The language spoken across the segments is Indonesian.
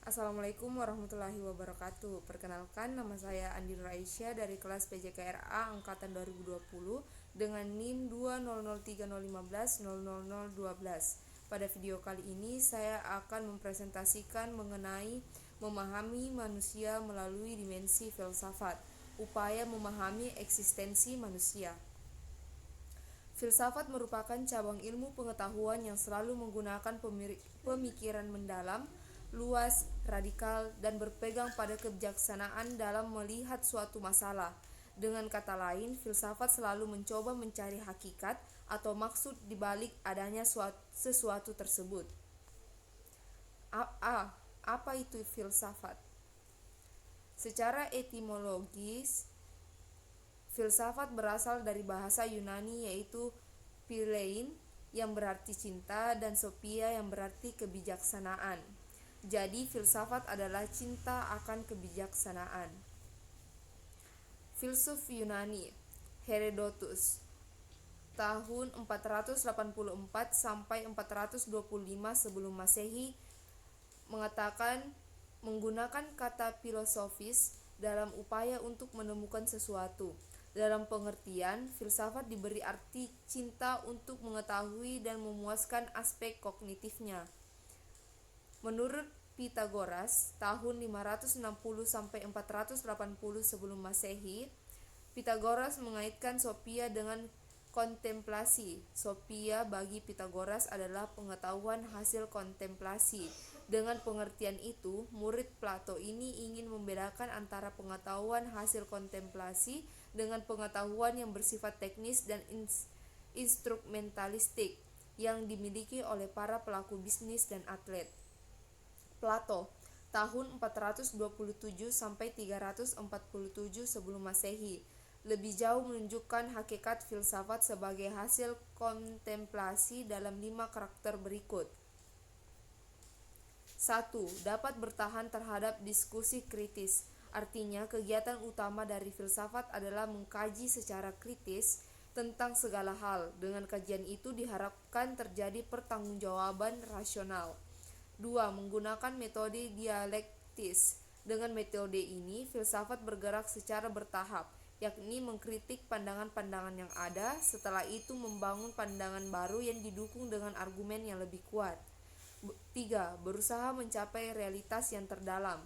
Assalamualaikum warahmatullahi wabarakatuh. Perkenalkan, nama saya Andi Nur Aisyah dari kelas PJKRA angkatan 2020 dengan NIM 20030150012. Pada video kali ini saya akan mempresentasikan mengenai memahami manusia melalui dimensi filsafat, upaya memahami eksistensi manusia. Filsafat merupakan cabang ilmu pengetahuan yang selalu menggunakan pemikiran mendalam, luas, radikal, dan berpegang pada kebijaksanaan dalam melihat suatu masalah. Dengan kata lain, filsafat selalu mencoba mencari hakikat atau maksud di balik adanya sesuatu tersebut. Apa itu filsafat? Secara etimologis, filsafat berasal dari bahasa Yunani yaitu philein yang berarti cinta dan sophia yang berarti kebijaksanaan. Jadi filsafat adalah cinta akan kebijaksanaan. Filsuf Yunani Herodotus tahun 484 sampai 425 sebelum Masehi menggunakan kata filosofis dalam upaya untuk menemukan sesuatu. Dalam pengertian, filsafat diberi arti cinta untuk mengetahui dan memuaskan aspek kognitifnya. Menurut Pythagoras, tahun 560 sampai 480 sebelum Masehi, Pythagoras mengaitkan sophia dengan kontemplasi. Sophia bagi Pythagoras adalah pengetahuan hasil kontemplasi. Dengan pengertian itu, murid Plato ini ingin membedakan antara pengetahuan hasil kontemplasi dengan pengetahuan yang bersifat teknis dan instrumentalistik yang dimiliki oleh para pelaku bisnis dan atlet. Plato tahun 427 sampai 347 sebelum Masehi lebih jauh menunjukkan hakikat filsafat sebagai hasil kontemplasi dalam 5 karakter berikut. 1. Dapat bertahan terhadap diskusi kritis. Artinya, kegiatan utama dari filsafat adalah mengkaji secara kritis tentang segala hal. Dengan kajian itu diharapkan terjadi pertanggungjawaban rasional. 2. Menggunakan metode dialektis. Dengan metode ini, filsafat bergerak secara bertahap, yakni mengkritik pandangan-pandangan yang ada, setelah itu membangun pandangan baru yang didukung dengan argumen yang lebih kuat. 3. Berusaha mencapai realitas yang terdalam.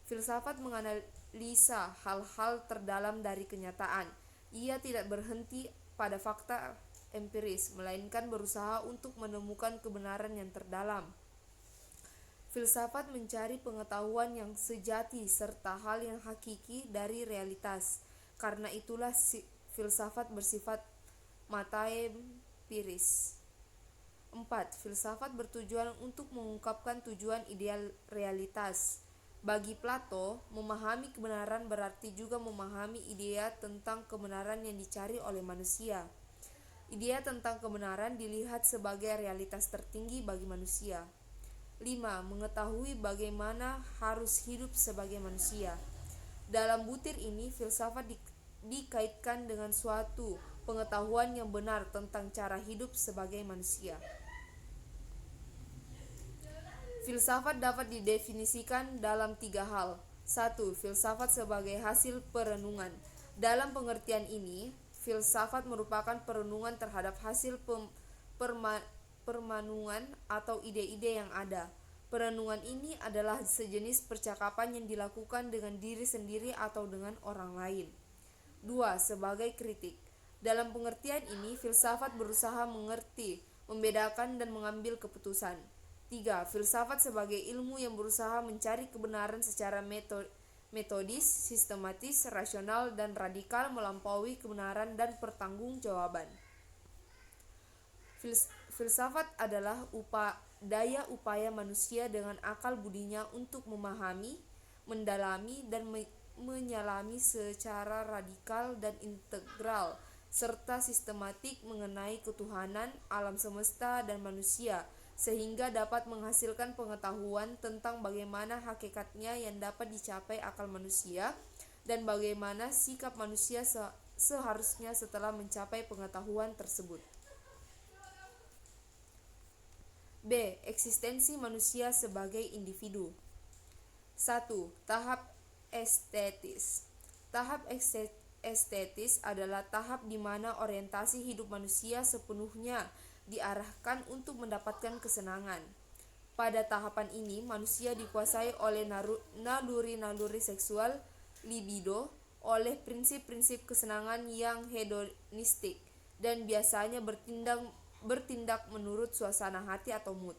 Filsafat menganalisa hal-hal terdalam dari kenyataan. Ia tidak berhenti pada fakta empiris, melainkan berusaha untuk menemukan kebenaran yang terdalam. Filsafat mencari pengetahuan yang sejati serta hal yang hakiki dari realitas. Karena itulah filsafat bersifat mataempiris. 4. Filsafat bertujuan untuk mengungkapkan tujuan ideal realitas. Bagi Plato, memahami kebenaran berarti juga memahami idea tentang kebenaran yang dicari oleh manusia. Idea tentang kebenaran dilihat sebagai realitas tertinggi bagi manusia. 5. Mengetahui bagaimana harus hidup sebagai manusia. Dalam butir ini, filsafat dikaitkan dengan suatu pengetahuan yang benar tentang cara hidup sebagai manusia. Filsafat dapat didefinisikan dalam 3 hal. 1. Filsafat sebagai hasil perenungan. Dalam pengertian ini, filsafat merupakan perenungan terhadap hasil permanungan atau ide-ide yang ada. Perenungan ini adalah sejenis percakapan yang dilakukan dengan diri sendiri atau dengan orang lain. 2. Sebagai kritik. Dalam pengertian ini, filsafat berusaha mengerti, membedakan, dan mengambil keputusan. 3. Filsafat sebagai ilmu yang berusaha mencari kebenaran secara metodis, sistematis, rasional, dan radikal melampaui kebenaran dan pertanggungjawaban. Filsafat adalah daya upaya manusia dengan akal budinya untuk memahami, mendalami, dan menyelami secara radikal dan integral serta sistematik mengenai ketuhanan, alam semesta, dan manusia, sehingga dapat menghasilkan pengetahuan tentang bagaimana hakikatnya yang dapat dicapai akal manusia dan bagaimana sikap manusia seharusnya setelah mencapai pengetahuan tersebut. B. Eksistensi manusia sebagai individu. 1. Tahap estetis. Tahap estetis adalah tahap di mana orientasi hidup manusia sepenuhnya diarahkan untuk mendapatkan kesenangan. Pada tahapan ini, manusia dikuasai oleh naluri-naluri seksual, libido, oleh prinsip-prinsip kesenangan yang hedonistik, dan biasanya bertindak menurut suasana hati atau mood.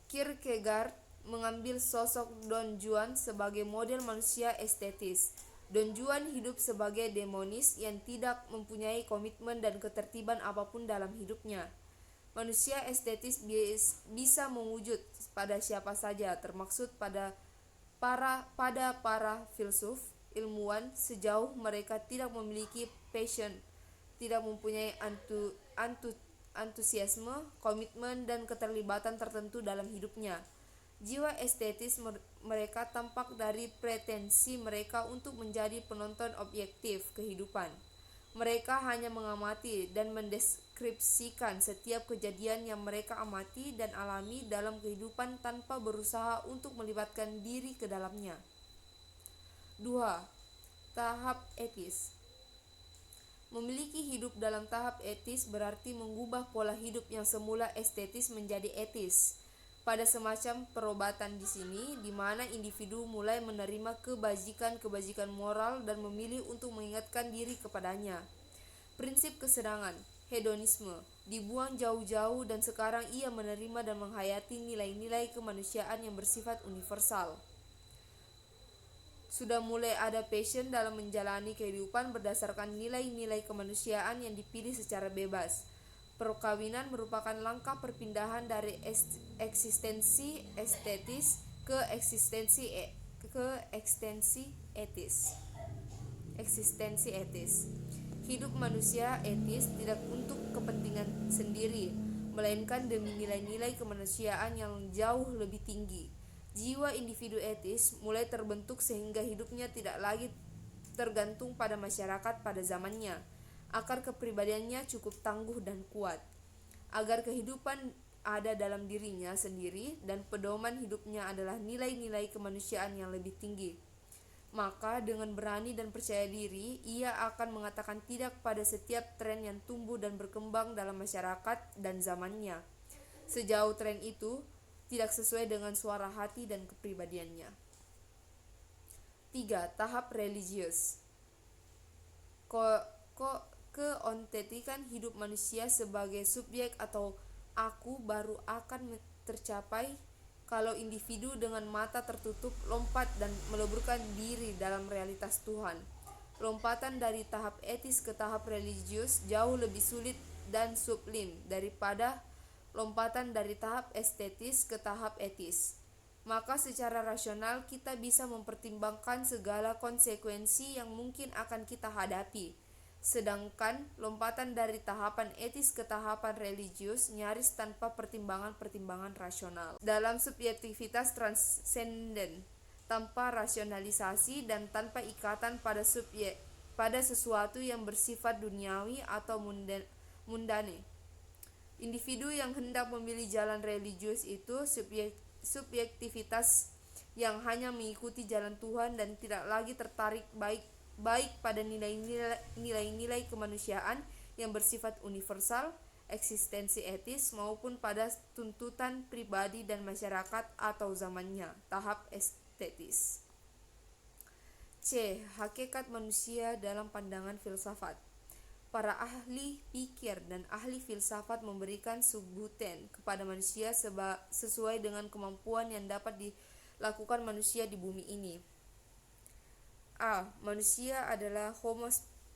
Kierkegaard mengambil sosok Don Juan sebagai model manusia estetis. Don Juan hidup sebagai demonis yang tidak mempunyai komitmen dan ketertiban apapun dalam hidupnya. Manusia estetis bisa mewujud pada siapa saja, termaksud pada para filsuf, ilmuwan, sejauh mereka tidak memiliki passion, tidak mempunyai antusiasme, komitmen, dan keterlibatan tertentu dalam hidupnya. Jiwa estetis mereka tampak dari pretensi mereka untuk menjadi penonton objektif kehidupan. Mereka hanya mengamati dan mendeskripsikan setiap kejadian yang mereka amati dan alami dalam kehidupan tanpa berusaha untuk melibatkan diri ke dalamnya. 2. Tahap etis. Memiliki hidup dalam tahap etis berarti mengubah pola hidup yang semula estetis menjadi etis. Pada semacam perobatan di sini, di mana individu mulai menerima kebajikan-kebajikan moral dan memilih untuk mengingatkan diri kepadanya. Prinsip kesenangan, hedonisme, dibuang jauh-jauh dan sekarang ia menerima dan menghayati nilai-nilai kemanusiaan yang bersifat universal. Sudah mulai ada passion dalam menjalani kehidupan berdasarkan nilai-nilai kemanusiaan yang dipilih secara bebas. Perkawinan merupakan langkah perpindahan dari eksistensi estetis ke eksistensi etis. Hidup manusia etis tidak untuk kepentingan sendiri, melainkan demi nilai-nilai kemanusiaan yang jauh lebih tinggi. Jiwa individu etis mulai terbentuk sehingga hidupnya tidak lagi tergantung pada masyarakat pada zamannya. Akar kepribadiannya cukup tangguh dan kuat, agar kehidupan ada dalam dirinya sendiri dan pedoman hidupnya adalah nilai-nilai kemanusiaan yang lebih tinggi. Maka dengan berani dan percaya diri, ia akan mengatakan tidak pada setiap tren yang tumbuh dan berkembang dalam masyarakat dan zamannya, sejauh tren itu tidak sesuai dengan suara hati dan kepribadiannya. 3. Tahap religius. Keontentikan hidup manusia sebagai subjek atau aku baru akan tercapai kalau individu dengan mata tertutup lompat dan meleburkan diri dalam realitas Tuhan. Lompatan dari tahap etis ke tahap religius jauh lebih sulit dan sublim daripada lompatan dari tahap estetis ke tahap etis. Maka secara rasional kita bisa mempertimbangkan segala konsekuensi yang mungkin akan kita hadapi. Sedangkan lompatan dari tahapan etis ke tahapan religius nyaris tanpa pertimbangan-pertimbangan rasional. Dalam subjektivitas transenden, tanpa rasionalisasi dan tanpa ikatan pada sesuatu yang bersifat duniawi atau mundane. Individu yang hendak memilih jalan religius itu subjektivitas yang hanya mengikuti jalan Tuhan dan tidak lagi tertarik baik pada nilai-nilai kemanusiaan yang bersifat universal, eksistensi etis, maupun pada tuntutan pribadi dan masyarakat atau zamannya. Tahap estetis. C. Hakikat manusia dalam pandangan filsafat. Para ahli pikir dan ahli filsafat memberikan subutan kepada manusia sesuai dengan kemampuan yang dapat dilakukan manusia di bumi ini. A. Manusia adalah Homo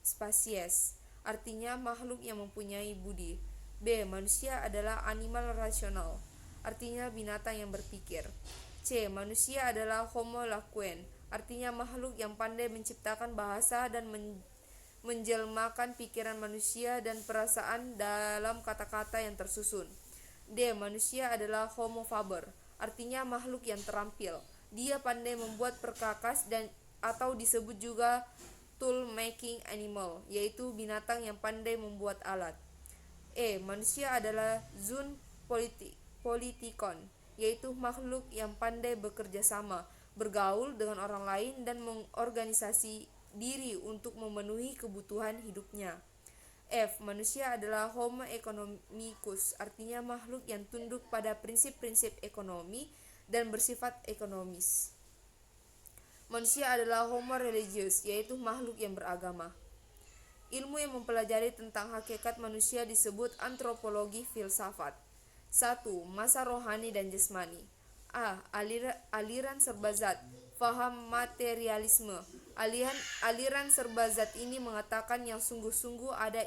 sapiens, artinya makhluk yang mempunyai budi. B. Manusia adalah animal rasional, artinya binatang yang berpikir. C. Manusia adalah Homo loquens, artinya makhluk yang pandai menciptakan bahasa dan menjelmakan pikiran manusia dan perasaan dalam kata-kata yang tersusun. D. Manusia adalah Homo faber, artinya makhluk yang terampil. Dia pandai membuat perkakas atau disebut juga tool making animal, yaitu binatang yang pandai membuat alat. E. Manusia adalah zoon politikon, yaitu makhluk yang pandai bekerja sama, bergaul dengan orang lain, dan mengorganisasi diri untuk memenuhi kebutuhan hidupnya. F. Manusia adalah Homo economicus, artinya makhluk yang tunduk pada prinsip-prinsip ekonomi dan bersifat ekonomis. Manusia adalah Homo religius, yaitu makhluk yang beragama. Ilmu yang mempelajari tentang hakikat manusia disebut antropologi filsafat. 1. Masa rohani dan jasmani. A. Aliran serba zat. Faham materialisme. Aliran serba zat ini mengatakan yang sungguh-sungguh ada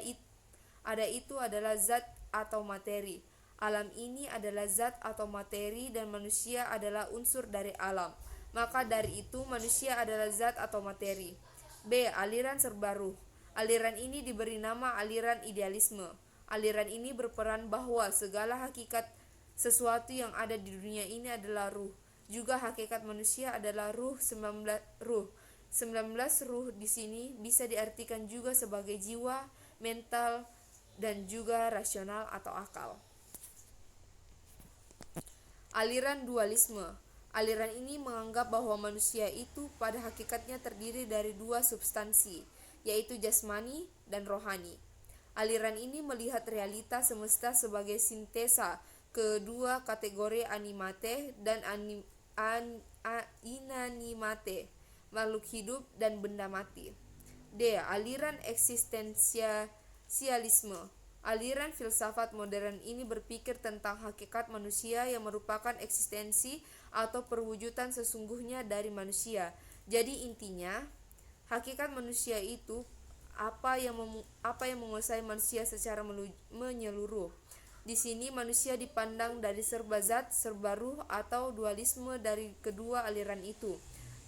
itu adalah zat atau materi. Alam ini adalah zat atau materi dan manusia adalah unsur dari alam. Maka dari itu manusia adalah zat atau materi. B. Aliran serba ruh. Aliran ini diberi nama aliran idealisme. Aliran ini berperan bahwa segala hakikat sesuatu yang ada di dunia ini adalah ruh. Juga hakikat manusia adalah ruh. 19 ruh di sini bisa diartikan juga sebagai jiwa, mental, dan juga rasional atau akal. Aliran dualisme. Aliran ini menganggap bahwa manusia itu pada hakikatnya terdiri dari dua substansi, yaitu jasmani dan rohani. Aliran ini melihat realitas semesta sebagai sintesa kedua kategori animate dan inanimate, makhluk hidup dan benda mati. D. Aliran eksistensialisme. Aliran filsafat modern ini berpikir tentang hakikat manusia yang merupakan eksistensi atau perwujudan sesungguhnya dari manusia. Jadi intinya, hakikat manusia itu apa yang menguasai manusia secara menyeluruh. Di sini manusia dipandang dari serba zat, serba ruh atau dualisme dari kedua aliran itu,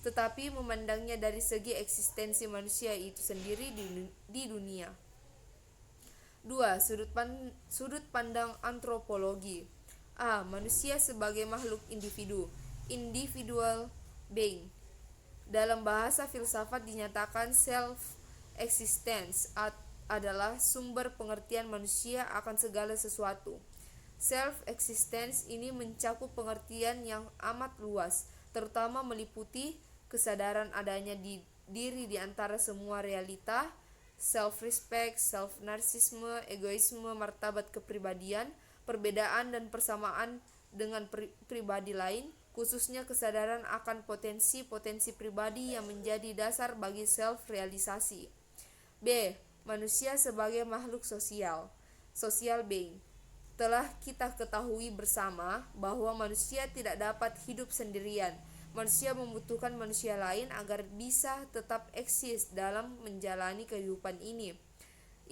tetapi memandangnya dari segi eksistensi manusia itu sendiri di dunia. 2. Sudut pandang antropologi. A. Manusia sebagai makhluk individu, individual being. Dalam bahasa filsafat dinyatakan self-existence adalah sumber pengertian manusia akan segala sesuatu. Self-existence ini mencakup pengertian yang amat luas, terutama meliputi kesadaran adanya diri di antara semua realita, self-respect, self-narsisme, egoisme, martabat kepribadian, perbedaan dan persamaan dengan pribadi lain, khususnya kesadaran akan potensi-potensi pribadi yang menjadi dasar bagi self-realisasi. B. Manusia sebagai makhluk sosial, social being. Telah kita ketahui bersama bahwa manusia tidak dapat hidup sendirian. Manusia membutuhkan manusia lain agar bisa tetap eksis dalam menjalani kehidupan ini.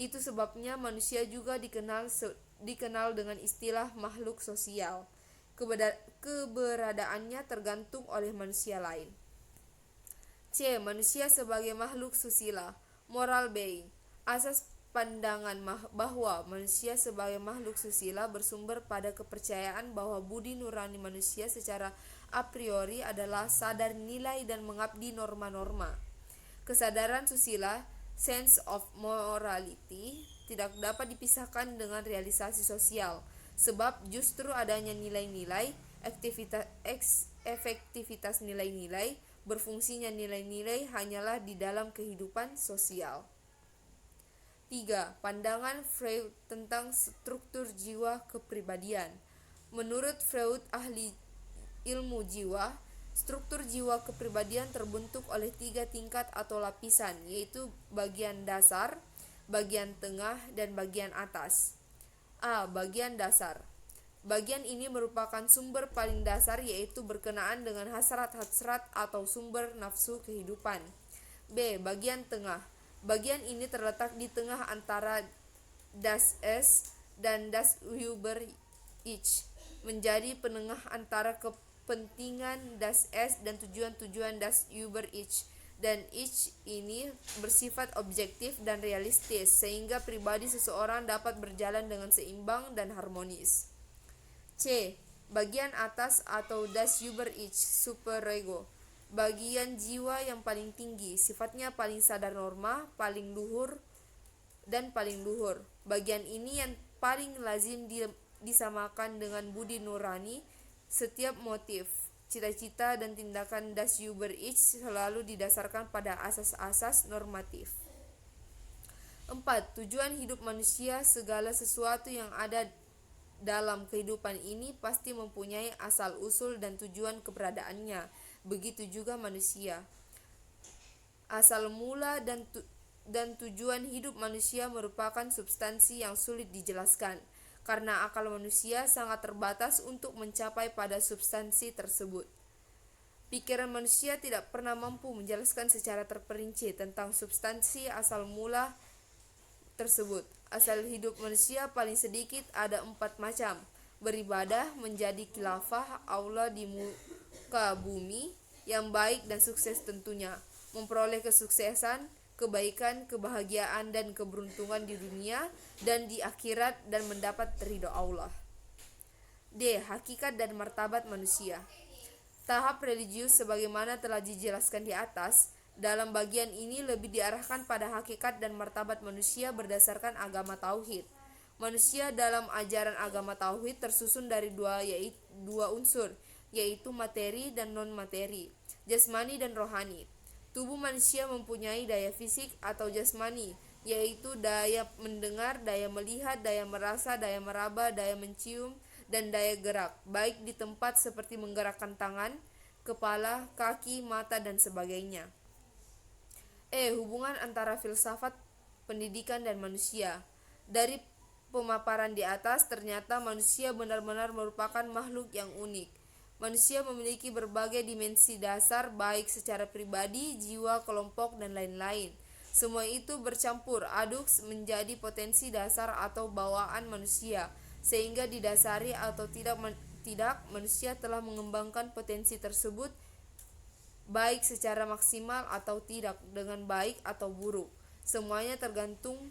Itu sebabnya manusia juga dikenal dengan istilah makhluk sosial. Keberadaannya tergantung oleh manusia lain. C. Manusia sebagai makhluk susila, moral being. Asas pandangan bahwa manusia sebagai makhluk susila bersumber pada kepercayaan bahwa budi nurani manusia secara a priori adalah sadar nilai dan mengabdi norma-norma. Kesadaran susila, sense of morality, tidak dapat dipisahkan dengan realisasi sosial, sebab justru adanya nilai-nilai, efektivitas nilai-nilai, berfungsinya nilai-nilai hanyalah di dalam kehidupan sosial. 3. Pandangan Freud tentang struktur jiwa kepribadian. Menurut Freud, ahli ilmu jiwa, struktur jiwa kepribadian terbentuk oleh 3 tingkat atau lapisan, yaitu bagian dasar, bagian tengah, dan bagian atas. A. Bagian dasar. Bagian ini merupakan sumber paling dasar, yaitu berkenaan dengan hasrat-hasrat atau sumber nafsu kehidupan. B. Bagian tengah. Bagian ini terletak di tengah antara das Es dan das Über Ich, menjadi penengah antara kepentingan das Es dan tujuan-tujuan das Über Ich. Dan Ich ini bersifat objektif dan realistis, sehingga pribadi seseorang dapat berjalan dengan seimbang dan harmonis. C. Bagian atas atau das Über Ich, superego. Bagian jiwa yang paling tinggi, sifatnya paling sadar norma, paling luhur, dan paling luhur. Bagian ini yang paling lazim disamakan dengan budi nurani, Setiap motif, cita-cita, dan tindakan das Uber Eats selalu didasarkan pada asas-asas normatif. 4. Tujuan hidup manusia. Segala sesuatu yang ada dalam kehidupan ini pasti mempunyai asal-usul dan tujuan keberadaannya. Begitu juga manusia. Asal mula dan tujuan hidup manusia merupakan substansi yang sulit dijelaskan, karena akal manusia sangat terbatas untuk mencapai pada substansi tersebut. Pikiran manusia tidak pernah mampu menjelaskan secara terperinci tentang substansi asal mula tersebut. Asal hidup manusia paling sedikit ada 4 macam: beribadah, menjadi khilafah Allah di muka bumi, yang baik dan sukses tentunya, memperoleh kesuksesan, kebaikan, kebahagiaan, dan keberuntungan di dunia dan di akhirat, dan mendapat ridho Allah. D. Hakikat dan martabat manusia. Tahap religius sebagaimana telah dijelaskan di atas. Dalam bagian ini lebih diarahkan pada hakikat dan martabat manusia berdasarkan agama tauhid. Manusia dalam ajaran agama tauhid tersusun dari dua unsur, yaitu materi dan non-materi, jasmani dan rohani. Tubuh manusia mempunyai daya fisik atau jasmani, yaitu daya mendengar, daya melihat, daya merasa, daya meraba, daya mencium, dan daya gerak, baik di tempat seperti menggerakkan tangan, kepala, kaki, mata, dan sebagainya. Hubungan antara filsafat, pendidikan, dan manusia. Dari pemaparan di atas, ternyata manusia benar-benar merupakan makhluk yang unik. Manusia memiliki berbagai dimensi dasar, baik secara pribadi, jiwa, kelompok, dan lain-lain. Semua itu bercampur aduk menjadi potensi dasar atau bawaan manusia, sehingga didasari atau tidak manusia telah mengembangkan potensi tersebut baik secara maksimal atau tidak, dengan baik atau buruk. Semuanya tergantung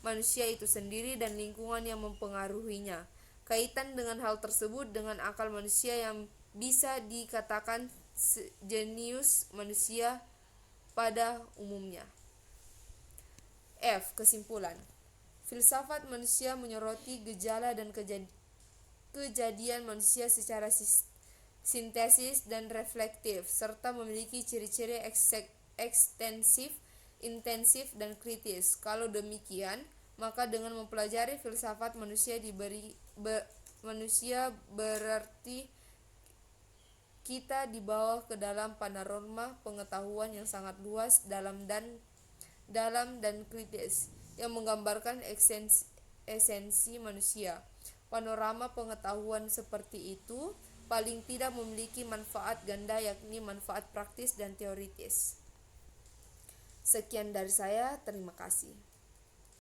manusia itu sendiri dan lingkungan yang mempengaruhinya. Kaitan dengan hal tersebut dengan akal manusia yang bisa dikatakan jenius manusia pada umumnya. F. Kesimpulan. Filsafat manusia menyoroti gejala dan kejadian manusia secara sintesis dan reflektif, serta memiliki ciri-ciri ekstensif, intensif, dan kritis. Kalau demikian, maka dengan mempelajari filsafat manusia berarti kita dibawa ke dalam panorama pengetahuan yang sangat luas, dalam dan kritis, yang menggambarkan esensi manusia. Panorama pengetahuan seperti itu paling tidak memiliki manfaat ganda, yakni manfaat praktis dan teoritis. Sekian dari saya, terima kasih.